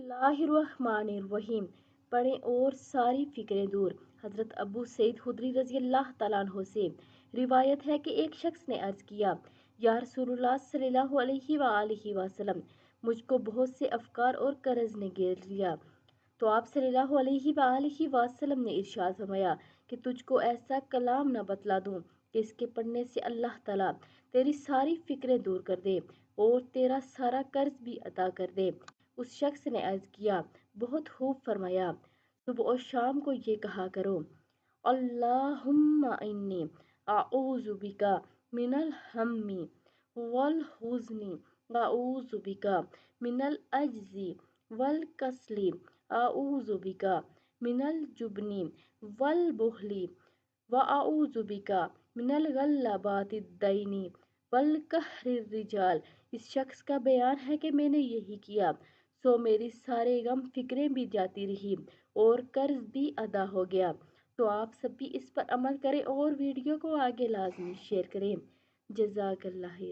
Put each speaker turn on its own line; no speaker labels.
اللہ الرحمن الرحیم پڑھیں اور ساری فکریں دور۔ حضرت ابو سعید خدری رضی اللہ تعالیٰ عنہ سے روایت ہے کہ ایک شخص نے عرض کیا، یا رسول اللہ صلی اللہ علیہ وآلہ وسلم، مجھ کو بہت سے افکار اور قرض نے گھیر لیا۔ تو آپ صلی اللہ علیہ وآلہ وسلم نے ارشاد فرمایا کہ تجھ کو ایسا کلام نہ بتلا دوں کہ اس کے پڑھنے سے اللہ تعالیٰ تیری ساری فکریں دور کر دے اور تیرا سارا قرض بھی عطا کر دے۔ اس شخص نے عرض کیا، بہت خوب فرمایا، صبح اور شام کو یہ کہا کرو، اللہم انی اعوذ بک من الہم والحزن اعوذ بک من العجز والکسل اعوذ بک من الجبن والبخل واعوذ بک من الغلبۃ الدین والقہر الرجال۔ اس شخص کا بیان ہے کہ میں نے یہی کیا، سو میری سارے غم فکریں بھی جاتی رہی اور قرض بھی ادا ہو گیا۔ تو آپ سب بھی اس پر عمل کریں اور ویڈیو کو آگے لازمی شیئر کریں۔ جزاک اللہ خیر۔